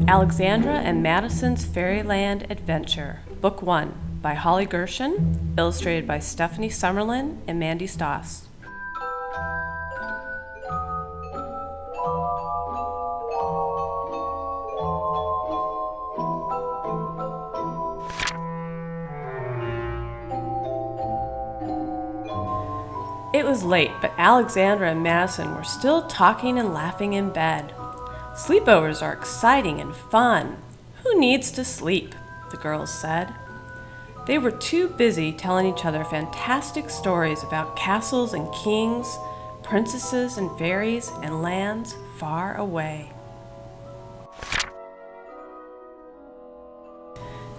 Alexandra and Madison's Fairyland Adventure, Book 1, by Holly Gershon, illustrated by Stephanie Summerlin and Mandy Stoss. It was late, but Alexandra and Madison were still talking and laughing in bed. Sleepovers are exciting and fun. Who needs to sleep? The girls said. They were too busy telling each other fantastic stories about castles and kings, princesses and fairies, and lands far away.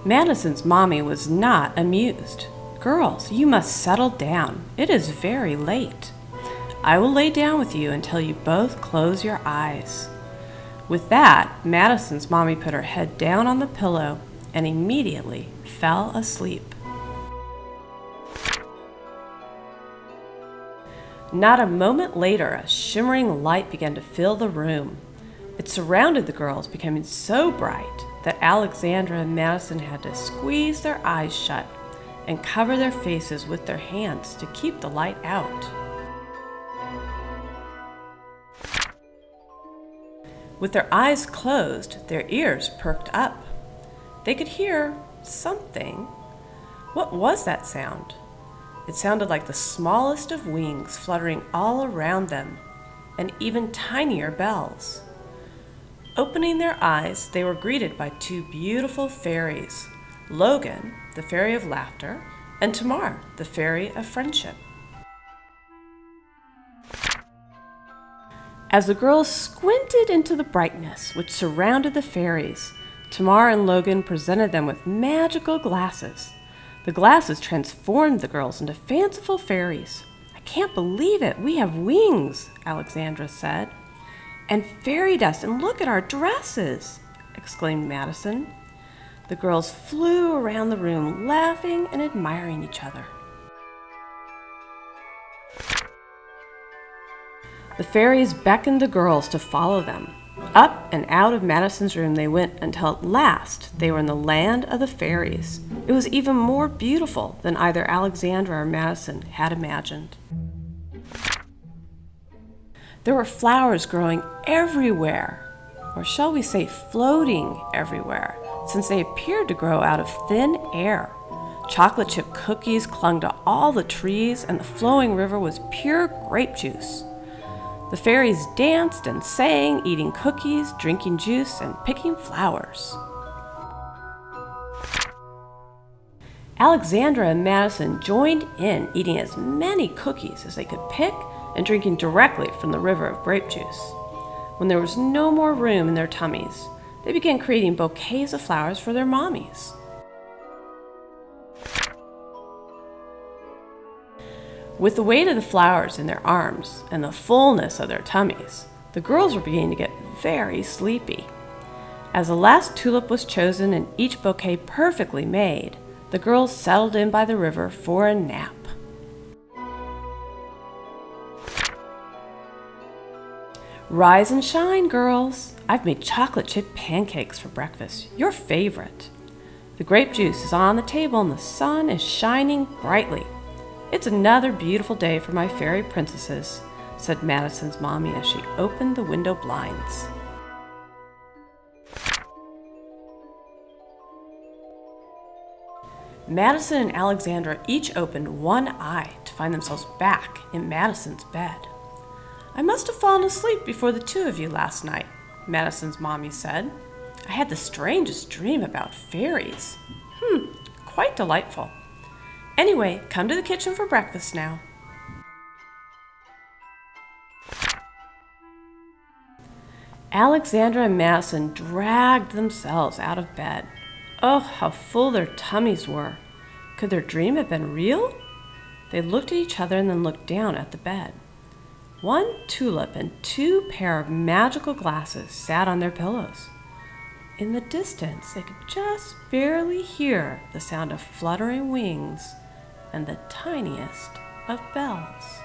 Madison's mommy was not amused. Girls, you must settle down. It is very late. I will lay down with you until you both close your eyes. With that, Madison's mommy put her head down on the pillow and immediately fell asleep. Not a moment later, a shimmering light began to fill the room. It surrounded the girls, becoming so bright that Alexandra and Madison had to squeeze their eyes shut and cover their faces with their hands to keep the light out. With their eyes closed, their ears perked up. They could hear something. What was that sound? It sounded like the smallest of wings fluttering all around them, and even tinier bells. Opening their eyes, they were greeted by two beautiful fairies, Logan, the fairy of laughter, and Tamar, the fairy of friendship. As the girls squinted into the brightness which surrounded the fairies, Tamar and Logan presented them with magical glasses. The glasses transformed the girls into fanciful fairies. "I can't believe it! We have wings!" Alexandra said. "And fairy dust, and look at our dresses!" exclaimed Madison. The girls flew around the room, laughing and admiring each other. The fairies beckoned the girls to follow them. Up and out of Madison's room they went until at last they were in the land of the fairies. It was even more beautiful than either Alexandra or Madison had imagined. There were flowers growing everywhere, or shall we say floating everywhere, since they appeared to grow out of thin air. Chocolate chip cookies clung to all the trees, and the flowing river was pure grape juice. The fairies danced and sang, eating cookies, drinking juice, and picking flowers. Alexandra and Madison joined in, eating as many cookies as they could pick and drinking directly from the river of grape juice. When there was no more room in their tummies, they began creating bouquets of flowers for their mommies. With the weight of the flowers in their arms and the fullness of their tummies, the girls were beginning to get very sleepy. As the last tulip was chosen and each bouquet perfectly made, the girls settled in by the river for a nap. Rise and shine, girls! I've made chocolate chip pancakes for breakfast, your favorite. The grape juice is on the table and the sun is shining brightly. It's another beautiful day for my fairy princesses, said Madison's mommy as she opened the window blinds. Madison and Alexandra each opened one eye to find themselves back in Madison's bed. "I must have fallen asleep before the two of you last night," Madison's mommy said. "I had the strangest dream about fairies. Quite delightful. Anyway, come to the kitchen for breakfast now." Alexandra and Madison dragged themselves out of bed. Oh, how full their tummies were. Could their dream have been real? They looked at each other and then looked down at the bed. One tulip and two pair of magical glasses sat on their pillows. In the distance, they could just barely hear the sound of fluttering wings and the tiniest of bells.